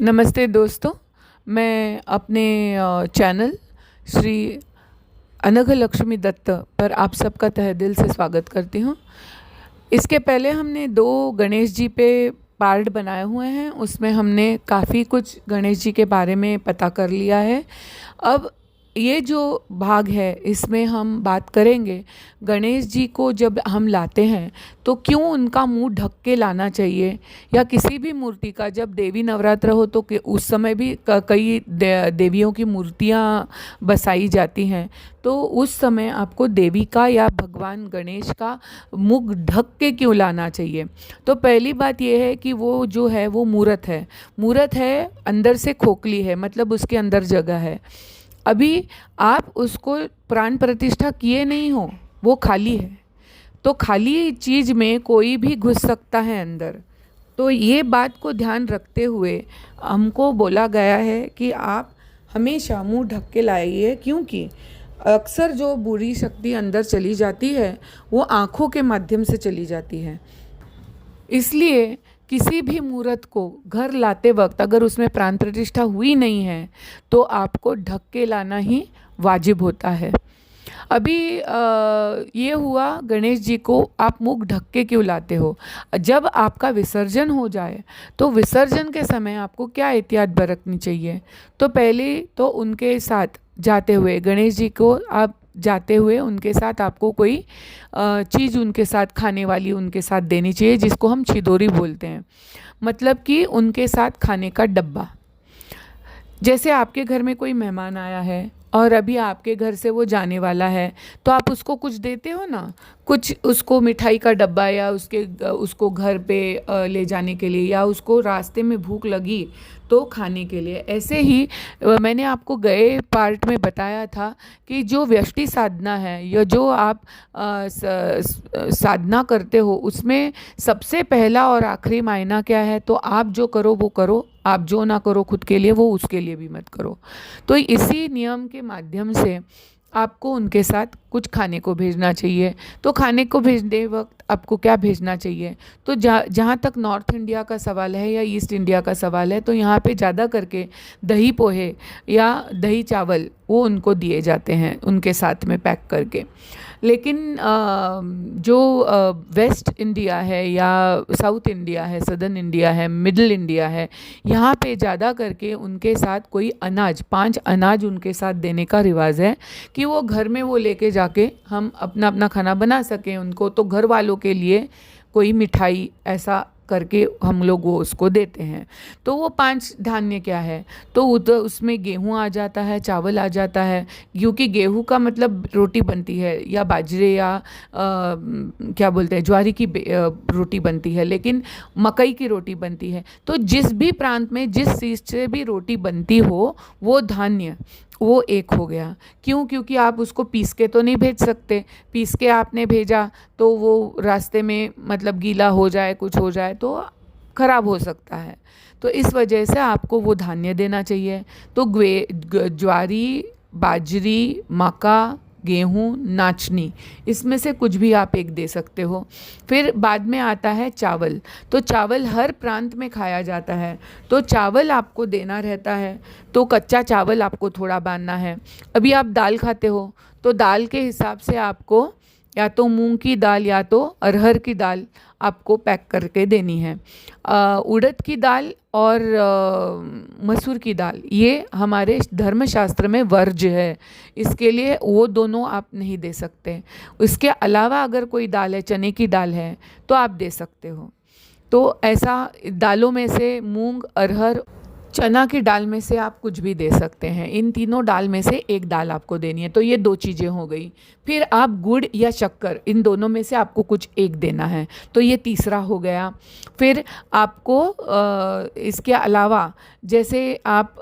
नमस्ते दोस्तों। मैं अपने चैनल श्री अनघ लक्ष्मी दत्त पर आप सबका तहे दिल से स्वागत करती हूँ। इसके पहले हमने 2 गणेश जी पे पार्ट बनाए हुए हैं, उसमें हमने काफ़ी कुछ गणेश जी के बारे में पता कर लिया है। अब ये जो भाग है इसमें हम बात करेंगे गणेश जी को जब हम लाते हैं तो क्यों उनका मुंह ढक के लाना चाहिए, या किसी भी मूर्ति का जब देवी नवरात्र हो तो उस समय भी कई देवियों की मूर्तियाँ बसाई जाती हैं, तो उस समय आपको देवी का या भगवान गणेश का मुख ढक के क्यों लाना चाहिए। तो पहली बात यह है कि वो जो है वो मूर्त है, अंदर से खोखली है, मतलब उसके अंदर जगह है। अभी आप उसको प्राण प्रतिष्ठा किए नहीं हो, वो खाली है, तो खाली चीज़ में कोई भी घुस सकता है अंदर। तो ये बात को ध्यान रखते हुए हमको बोला गया है कि आप हमेशा मुंह ढक के लाइए, क्योंकि अक्सर जो बुरी शक्ति अंदर चली जाती है वो आँखों के माध्यम से चली जाती है। इसलिए किसी भी मूर्त को घर लाते वक्त अगर उसमें प्राण प्रतिष्ठा हुई नहीं है तो आपको ढक के लाना ही वाजिब होता है। अभी ये हुआ गणेश जी को आप मुख ढक के क्यों लाते हो। जब आपका विसर्जन हो जाए तो विसर्जन के समय आपको क्या एहतियात बरतनी चाहिए। तो पहले तो उनके साथ जाते हुए गणेश जी को आप जाते हुए उनके साथ आपको कोई चीज़ उनके साथ खाने वाली उनके साथ देनी चाहिए, जिसको हम छिदोरी बोलते हैं। मतलब कि उनके साथ खाने का डब्बा। जैसे आपके घर में कोई मेहमान आया है और अभी आपके घर से वो जाने वाला है, तो आप उसको कुछ देते हो ना, कुछ उसको मिठाई का डब्बा, या उसको घर पे ले जाने के लिए, या उसको रास्ते में भूख लगी तो खाने के लिए। ऐसे ही मैंने आपको गए पार्ट में बताया था कि जो व्यष्टि साधना है या जो आप साधना करते हो, उसमें सबसे पहला और आखिरी मायना क्या है। तो आप जो करो वो करो, आप जो ना करो खुद के लिए वो उसके लिए भी मत करो। तो इसी नियम के माध्यम से आपको उनके साथ कुछ खाने को भेजना चाहिए। तो खाने को भेजते वक्त आपको क्या भेजना चाहिए। तो जहाँ तक नॉर्थ इंडिया का सवाल है या ईस्ट इंडिया का सवाल है, तो यहाँ पे ज़्यादा करके दही पोहे या दही चावल वो उनको दिए जाते हैं उनके साथ में पैक करके। लेकिन जो वेस्ट इंडिया है या साउथ इंडिया है, सदर्न इंडिया है, मिडिल इंडिया है, यहाँ पे ज़्यादा करके उनके साथ कोई अनाज, 5 अनाज उनके साथ देने का रिवाज है कि वो घर में वो लेके जाके हम अपना अपना खाना बना सकें। उनको तो घर वालों के लिए कोई मिठाई ऐसा करके हम लोग वो उसको देते हैं। तो वो 5 धान्य क्या है, तो उसमें गेहूँ आ जाता है, चावल आ जाता है, क्योंकि गेहूँ का मतलब रोटी बनती है, या बाजरे या क्या बोलते हैं ज्वारी की रोटी बनती है, लेकिन मकई की रोटी बनती है। तो जिस भी प्रांत में जिस चीज़ से भी रोटी बनती हो वो धान्य वो एक हो गया। क्यों? क्योंकि आप उसको पीस के तो नहीं भेज सकते। पीस के आपने भेजा तो वो रास्ते में मतलब गीला हो जाए, कुछ हो जाए तो खराब हो सकता है। तो इस वजह से आपको वो धान्य देना चाहिए। तो ज्वारी, बाजरी, मक्का, गेहूँ, नाचनी, इसमें से कुछ भी आप एक दे सकते हो। फिर बाद में आता है चावल। तो चावल हर प्रांत में खाया जाता है, तो चावल आपको देना रहता है। तो कच्चा चावल आपको थोड़ा बांधना है। अभी आप दाल खाते हो तो दाल के हिसाब से आपको या तो मूंग की दाल या तो अरहर की दाल आपको पैक करके देनी है। उड़द की दाल और मसूर की दाल ये हमारे धर्मशास्त्र में वर्ज्य है, इसके लिए वो दोनों आप नहीं दे सकते। इसके अलावा अगर कोई दाल है, चने की दाल है, तो आप दे सकते हो। तो ऐसा दालों में से मूंग, अरहर, चना की दाल में से आप कुछ भी दे सकते हैं। इन तीनों दाल में से एक दाल आपको देनी है। तो ये 2 चीज़ें हो गई। फिर आप गुड़ या शक्कर, इन दोनों में से आपको कुछ एक देना है, तो ये तीसरा हो गया। फिर आपको इसके अलावा जैसे आप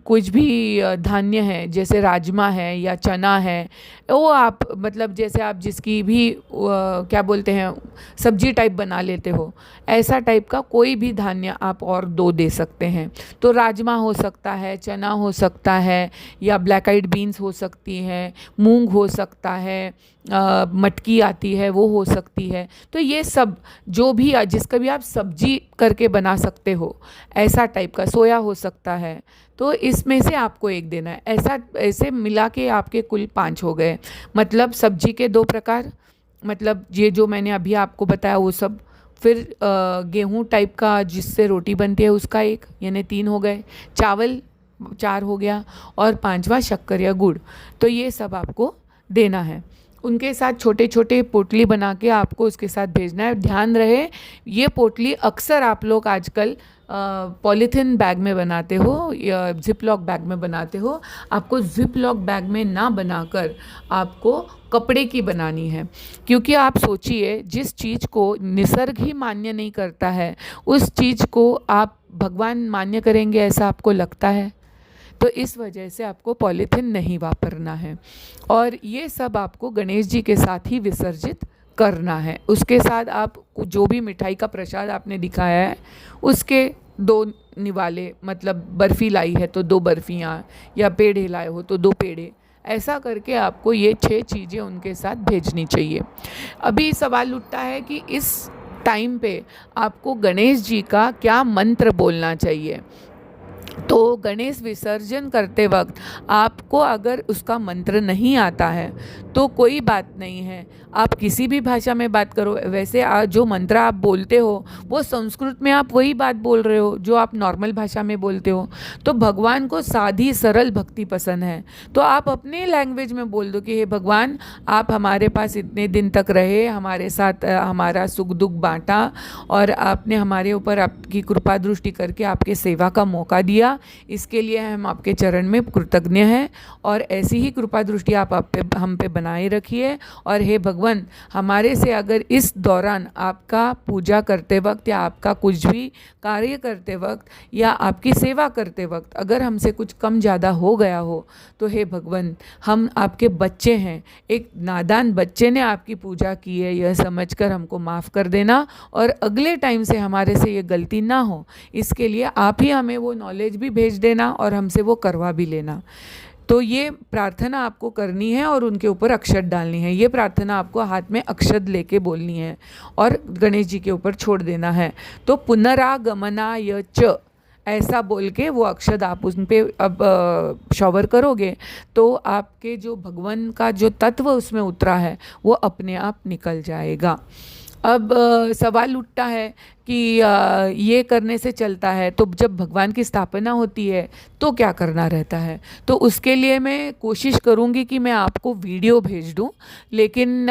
कुछ भी धान्य है, जैसे राजमा है या चना है, वो आप मतलब जैसे आप जिसकी भी क्या बोलते हैं सब्जी टाइप बना लेते हो, ऐसा टाइप का कोई भी धान्य आप और 2 दे सकते हैं। हैं। तो राजमा हो सकता है, चना हो सकता है, या ब्लैक आइड बीन्स हो सकती हैं, मूंग हो सकता है, मटकी आती है वो हो सकती है। तो ये सब जो भी जिसका भी आप सब्जी करके बना सकते हो, ऐसा टाइप का, सोया हो सकता है। तो इसमें से आपको एक देना है। ऐसे मिला के आपके कुल 5 हो गए। मतलब सब्जी के 2 प्रकार, मतलब ये जो मैंने अभी आपको बताया वो सब। फिर गेहूं टाइप का जिससे रोटी बनती है उसका 1, यानी 3 हो गए। चावल 4 हो गया, और 5वां शक्कर या गुड़। तो ये सब आपको देना है। उनके साथ छोटे छोटे पोटली बना के आपको उसके साथ भेजना है। ध्यान रहे, ये पोटली अक्सर आप लोग आजकल पॉलीथीन बैग में बनाते हो या जिप लॉक बैग में बनाते हो। आपको जिप लॉक बैग में ना बनाकर आपको कपड़े की बनानी है। क्योंकि आप सोचिए, जिस चीज़ को निसर्ग ही मान्य नहीं करता है, उस चीज़ को आप भगवान मान्य करेंगे, ऐसा आपको लगता है? तो इस वजह से आपको पॉलीथीन नहीं वापरना है। और ये सब आपको गणेश जी के साथ ही विसर्जित करना है। उसके साथ आप जो भी मिठाई का प्रसाद आपने दिखाया है उसके 2 निवाले, मतलब बर्फ़ी लाई है तो 2 बर्फ़ियाँ, या पेड़े लाए हो तो 2 पेड़े, ऐसा करके आपको ये 6 चीज़ें उनके साथ भेजनी चाहिए। अभी सवाल उठता है कि इस टाइम पे आपको गणेश जी का क्या मंत्र बोलना चाहिए। तो गणेश विसर्जन करते वक्त आपको अगर उसका मंत्र नहीं आता है तो कोई बात नहीं है, आप किसी भी भाषा में बात करो। वैसे जो मंत्र आप बोलते हो वो संस्कृत में आप वही बात बोल रहे हो जो आप नॉर्मल भाषा में बोलते हो। तो भगवान को सादी सरल भक्ति पसंद है, तो आप अपने लैंग्वेज में बोल दो कि हे भगवान, आप हमारे पास इतने दिन तक रहे, हमारे साथ हमारा सुख दुख बांटा, और आपने हमारे ऊपर आपकी कृपा दृष्टि करके आपके सेवा का मौका दिया। इसके लिए हम आपके चरण में कृतज्ञ हैं, और ऐसी ही कृपा दृष्टि आप हम पे बनाए रखिए। और हे भगवान, हमारे से अगर इस दौरान आपका पूजा करते वक्त या आपका कुछ भी कार्य करते वक्त या आपकी सेवा करते वक्त अगर हमसे कुछ कम ज़्यादा हो गया हो, तो हे भगवान, हम आपके बच्चे हैं, एक नादान बच्चे ने आपकी पूजा की है, यह समझकर हमको माफ़ कर देना, और अगले टाइम से हमारे से ये गलती ना हो, इसके लिए आप ही हमें वो नॉलेज भी भेज देना और हमसे वो करवा भी लेना। तो ये प्रार्थना आपको करनी है और उनके ऊपर अक्षत डालनी है। ये प्रार्थना आपको हाथ में अक्षत लेके बोलनी है और गणेश जी के ऊपर छोड़ देना है। तो पुनरागमनाय च ऐसा बोल के वो अक्षत आप उन पे अब शॉवर करोगे तो आपके जो भगवान का जो तत्व उसमें उतरा है वो अपने आप निकल जाएगा। अब सवाल उठता है कि ये करने से चलता है तो जब भगवान की स्थापना होती है तो क्या करना रहता है। तो उसके लिए मैं कोशिश करूँगी कि मैं आपको वीडियो भेज दूँ, लेकिन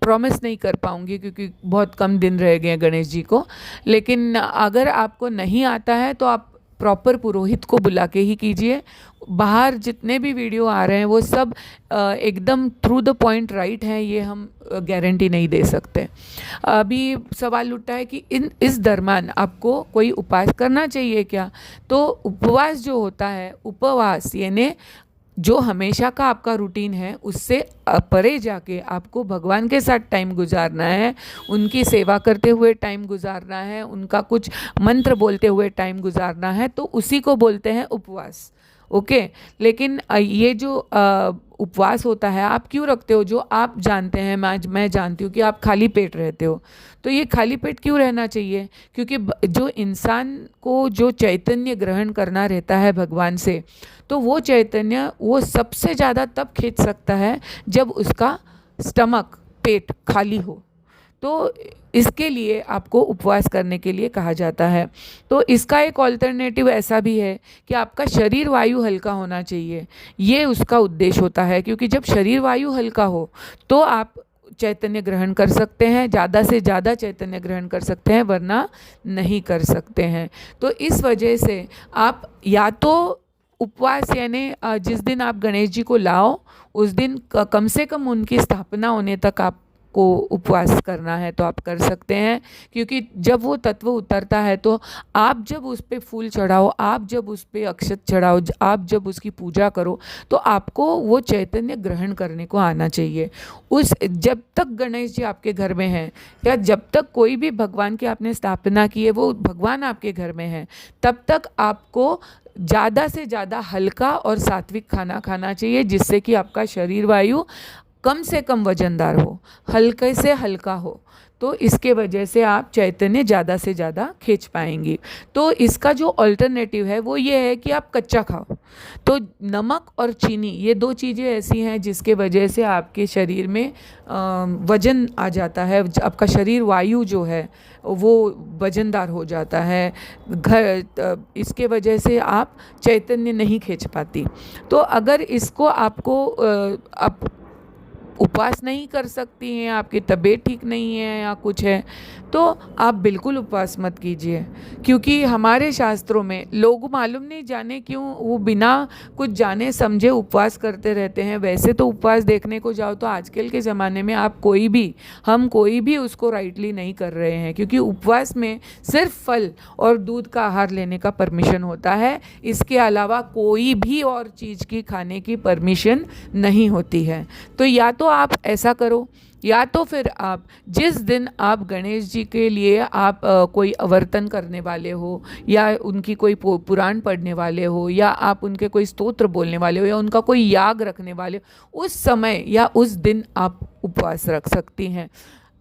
प्रॉमिस नहीं कर पाऊँगी क्योंकि बहुत कम दिन रह गए हैं गणेश जी को। लेकिन अगर आपको नहीं आता है तो आप प्रॉपर पुरोहित को बुला के ही कीजिए। बाहर जितने भी वीडियो आ रहे हैं वो सब एकदम थ्रू द पॉइंट राइट हैं, ये हम गारंटी नहीं दे सकते। अभी सवाल उठता है कि इस दरम्यान आपको कोई उपवास करना चाहिए क्या। तो उपवास जो होता है, उपवास यानी जो हमेशा का आपका रूटीन है उससे परे जाके आपको भगवान के साथ टाइम गुजारना है, उनकी सेवा करते हुए टाइम गुजारना है, उनका कुछ मंत्र बोलते हुए टाइम गुजारना है, तो उसी को बोलते हैं उपवास। ओके। लेकिन ये जो उपवास होता है आप क्यों रखते हो, जो आप जानते हैं, मैं जानती हूँ कि आप खाली पेट रहते हो। तो ये खाली पेट क्यों रहना चाहिए, क्योंकि जो इंसान को जो चैतन्य ग्रहण करना रहता है भगवान से, तो वो चैतन्य वो सबसे ज़्यादा तब खींच सकता है जब उसका स्टमक, पेट खाली हो। तो इसके लिए आपको उपवास करने के लिए कहा जाता है। तो इसका एक ऑल्टरनेटिव ऐसा भी है कि आपका शरीर वायु हल्का होना चाहिए, ये उसका उद्देश्य होता है। क्योंकि जब शरीर वायु हल्का हो तो आप चैतन्य ग्रहण कर सकते हैं, ज़्यादा से ज़्यादा चैतन्य ग्रहण कर सकते हैं, वरना नहीं कर सकते हैं। तो इस वजह से आप या तो उपवास यानी जिस दिन आप गणेश जी को लाओ उस दिन कम से कम उनकी स्थापना होने तक आप को उपवास करना है तो आप कर सकते हैं, क्योंकि जब वो तत्व उतरता है तो आप जब उस पे फूल चढ़ाओ, आप जब उस पे अक्षत चढ़ाओ, आप जब उसकी पूजा करो, तो आपको वो चैतन्य ग्रहण करने को आना चाहिए। उस जब तक गणेश जी आपके घर में हैं, या जब तक कोई भी भगवान की आपने स्थापना की है, वो भगवान आपके घर में है, तब तक आपको ज़्यादा से ज़्यादा हल्का और सात्विक खाना खाना चाहिए, जिससे कि आपका शरीर वायु कम से कम वजनदार हो, हल्के से हल्का हो। तो इसके वजह से आप चैतन्य ज़्यादा से ज़्यादा खींच पाएंगी। तो इसका जो अल्टरनेटिव है वो ये है कि आप कच्चा खाओ। तो नमक और चीनी, ये दो चीज़ें ऐसी हैं जिसके वजह से आपके शरीर में वजन आ जाता है, आपका शरीर वायु जो है वो वजनदार हो जाता है, इसके वजह से आप चैतन्य नहीं खींच पाती। तो अगर इसको आपको आप उपवास नहीं कर सकती हैं, आपकी तबीयत ठीक नहीं है या कुछ है, तो आप बिल्कुल उपवास मत कीजिए। क्योंकि हमारे शास्त्रों में लोग मालूम नहीं जाने क्यों वो बिना कुछ जाने समझे उपवास करते रहते हैं। वैसे तो उपवास देखने को जाओ तो आजकल के ज़माने में हम कोई भी उसको राइटली नहीं कर रहे हैं, क्योंकि उपवास में सिर्फ फल और दूध का आहार लेने का परमिशन होता है। इसके अलावा कोई भी और चीज़ की खाने की परमिशन नहीं होती है। तो या तो आप ऐसा करो, या तो फिर आप जिस दिन आप गणेश जी के लिए आप कोई अवर्तन करने वाले हो, या उनकी कोई पुराण पढ़ने वाले हो, या आप उनके कोई स्तोत्र बोलने वाले हो, या उनका कोई याग रखने वाले हो, उस समय या उस दिन आप उपवास रख सकती हैं।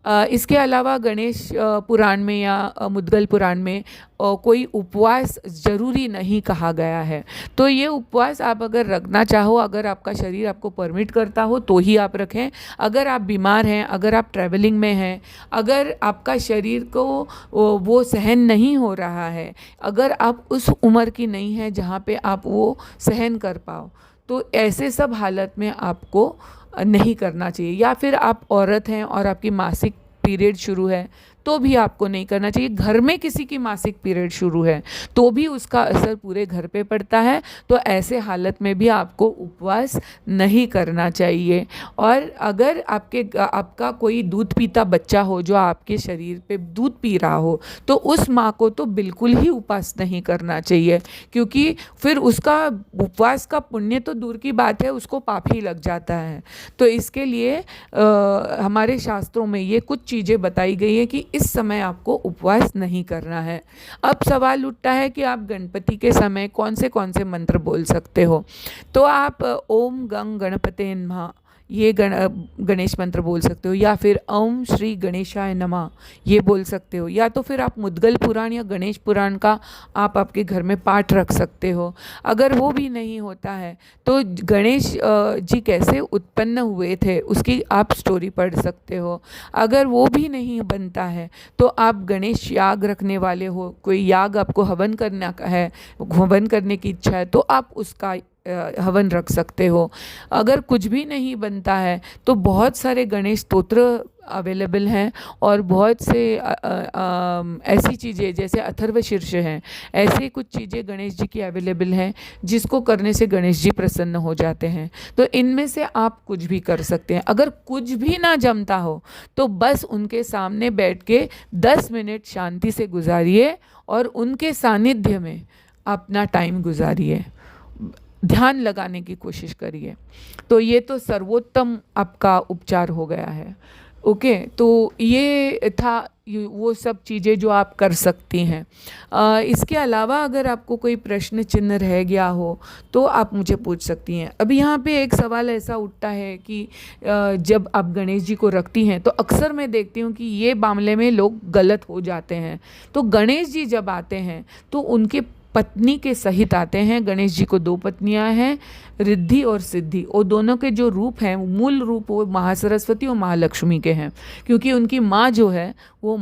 इसके अलावा गणेश पुराण में या मुद्गल पुराण में कोई उपवास ज़रूरी नहीं कहा गया है। तो ये उपवास आप अगर रखना चाहो, अगर आपका शरीर आपको परमिट करता हो तो ही आप रखें। अगर आप बीमार हैं, अगर आप ट्रैवलिंग में हैं, अगर आपका शरीर को वो सहन नहीं हो रहा है, अगर आप उस उम्र की नहीं है जहाँ पे आप वो सहन कर पाओ, तो ऐसे सब हालत में आपको नहीं करना चाहिए। या फिर आप औरत हैं और आपकी मासिक पीरियड शुरू है तो भी आपको नहीं करना चाहिए। घर में किसी की मासिक पीरियड शुरू है तो भी उसका असर पूरे घर पे पड़ता है। तो ऐसे हालत में भी आपको उपवास नहीं करना चाहिए। और अगर आपका कोई दूध पीता बच्चा हो जो आपके शरीर पे दूध पी रहा हो, तो उस माँ को तो बिल्कुल ही उपवास नहीं करना चाहिए, क्योंकि फिर उसका उपवास का पुण्य तो दूर की बात है, उसको पाप ही लग जाता है। तो इसके लिए हमारे शास्त्रों में ये कुछ चीज़ें बताई गई है कि इस समय आपको उपवास नहीं करना है। अब सवाल उठता है कि आप गणपति के समय कौन से मंत्र बोल सकते हो। तो आप ओम गंग गणपते नमः ये गणेश मंत्र बोल सकते हो, या फिर ओम श्री गणेशाय नमः ये बोल सकते हो, या तो फिर आप मुद्गल पुराण या गणेश पुराण का आप आपके घर में पाठ रख सकते हो। अगर वो भी नहीं होता है तो गणेश जी कैसे उत्पन्न हुए थे उसकी आप स्टोरी पढ़ सकते हो। अगर वो भी नहीं बनता है तो आप गणेश याग रखने वाले हो, कोई याग आपको हवन करना है, हवन करने की इच्छा है, तो आप उसका हवन रख सकते हो। अगर कुछ भी नहीं बनता है तो बहुत सारे गणेश स्तोत्र अवेलेबल हैं, और बहुत से ऐसी चीज़ें जैसे अथर्व शीर्ष हैं, ऐसे कुछ चीज़ें गणेश जी की अवेलेबल हैं जिसको करने से गणेश जी प्रसन्न हो जाते हैं। तो इनमें से आप कुछ भी कर सकते हैं। अगर कुछ भी ना जमता हो तो बस उनके सामने बैठ के 10 मिनट शांति से गुजारिए और उनके सानिध्य में अपना टाइम गुजारिए, ध्यान लगाने की कोशिश करिए। तो ये तो सर्वोत्तम आपका उपचार हो गया है। ओके, तो ये था वो सब चीज़ें जो आप कर सकती हैं। इसके अलावा अगर आपको कोई प्रश्न चिन्ह रह गया हो तो आप मुझे पूछ सकती हैं। अभी यहाँ पे एक सवाल ऐसा उठता है कि जब आप गणेश जी को रखती हैं तो अक्सर मैं देखती हूँ कि ये मामले में लोग गलत हो जाते हैं। तो गणेश जी जब आते हैं तो उनके पत्नी के सहित आते हैं। गणेश जी को 2 पत्नियां हैं, रिद्धि और सिद्धि, और दोनों के जो रूप हैं मूल रूप वो महासरस्वती और महालक्ष्मी के हैं, क्योंकि उनकी माँ जो है वो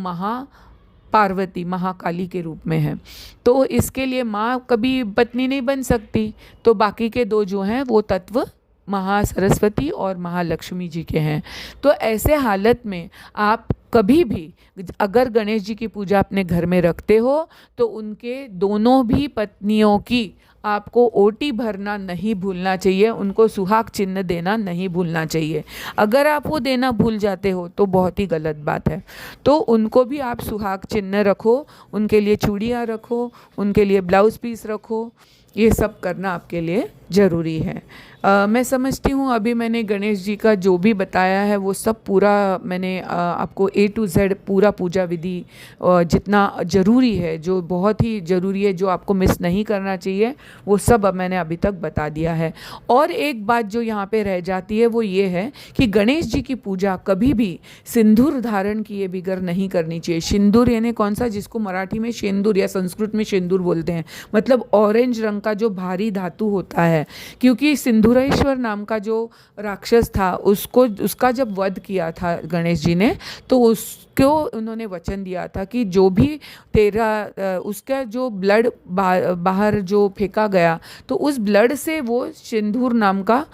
पार्वती महाकाली के रूप में है। तो इसके लिए माँ कभी पत्नी नहीं बन सकती, तो बाकी के 2 जो हैं वो तत्व महासरस्वती और महालक्ष्मी जी के हैं। तो ऐसे हालत में आप कभी भी अगर गणेश जी की पूजा अपने घर में रखते हो तो उनके दोनों भी पत्नियों की आपको ओटी भरना नहीं भूलना चाहिए, उनको सुहाग चिन्ह देना नहीं भूलना चाहिए। अगर आप वो देना भूल जाते हो तो बहुत ही गलत बात है। तो उनको भी आप सुहाग चिन्ह रखो, उनके लिए चूड़ियाँ रखो, उनके लिए ब्लाउज़ पीस रखो, ये सब करना आपके लिए ज़रूरी है। मैं समझती हूँ अभी मैंने गणेश जी का जो भी बताया है वो सब पूरा मैंने आपको A to Z पूरा पूजा विधि जितना ज़रूरी है, जो बहुत ही ज़रूरी है, जो आपको मिस नहीं करना चाहिए, वो सब अब मैंने अभी तक बता दिया है। और एक बात जो यहाँ पे रह जाती है वो ये है कि गणेश जी की पूजा कभी भी सिंदूर धारण किए बगैर नहीं करनी चाहिए। सिंदूर यानी कौन सा, जिसको मराठी में शेंदूर या संस्कृत में शेंदूर बोलते हैं, मतलब ऑरेंज रंग का जो भारी धातु होता है। क्योंकि सिंदूरेश्वर नाम का जो राक्षस था, उसका जब वध किया था गणेश जी ने, तो उसको उन्होंने वचन दिया था कि जो भी तेरा उसका जो ब्लड बाहर जो फेंका गया, तो उस ब्लड से वो सिंदूर नाम का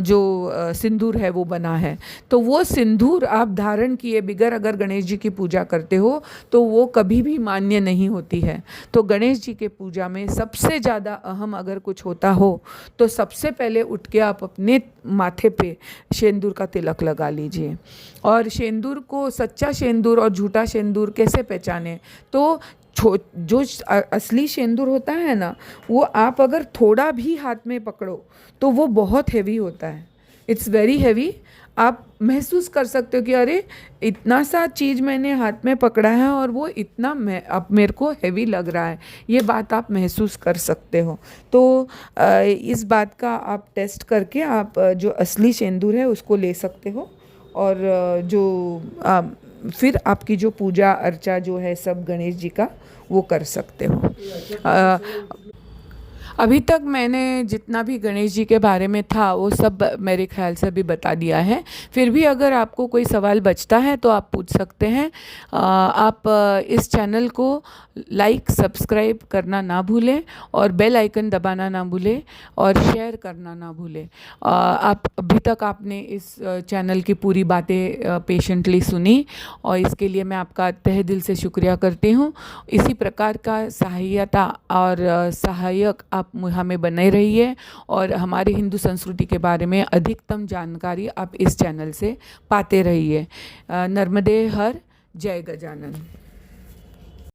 जो सिंदूर है वो बना है। तो वो सिंदूर आप धारण किए बगैर अगर गणेश जी की पूजा करते हो तो वो कभी भी मान्य नहीं होती है। तो गणेश जी के पूजा में सबसे ज़्यादा अहम अगर कुछ होता हो तो सबसे पहले उठ के आप अपने माथे पे शेंदूर का तिलक लगा लीजिए। और शेंदूर को, सच्चा शेंदूर और झूठा शेंदूर कैसे पहचाने, तो जो असली शेंदूर होता है ना, वो आप अगर थोड़ा भी हाथ में पकड़ो तो वो बहुत हैवी होता है, इट्स वेरी हैवी। आप महसूस कर सकते हो कि अरे इतना सा चीज़ मैंने हाथ में पकड़ा है और वो इतना अब मेरे को हैवी लग रहा है, ये बात आप महसूस कर सकते हो। तो इस बात का आप टेस्ट करके आप जो असली शेंदूर है उसको ले सकते हो। और फिर आपकी जो पूजा अर्चा जो है सब गणेश जी का वो कर सकते हो। अभी तक मैंने जितना भी गणेश जी के बारे में था वो सब मेरे ख्याल से अभी बता दिया है। फिर भी अगर आपको कोई सवाल बचता है तो आप पूछ सकते हैं। आप इस चैनल को लाइक सब्सक्राइब करना ना भूलें और बेल आइकन दबाना ना भूलें और शेयर करना ना भूलें। आप अभी तक आपने इस चैनल की पूरी बातें पेशेंटली सुनी और इसके लिए मैं आपका तहे दिल से शुक्रिया करती हूँ। इसी प्रकार का सहायता और सहायक आप हमें बने रहिए और हमारी हिंदू संस्कृति के बारे में अधिकतम जानकारी आप इस चैनल से पाते रहिए। नर्मदे हर, जय गजानन।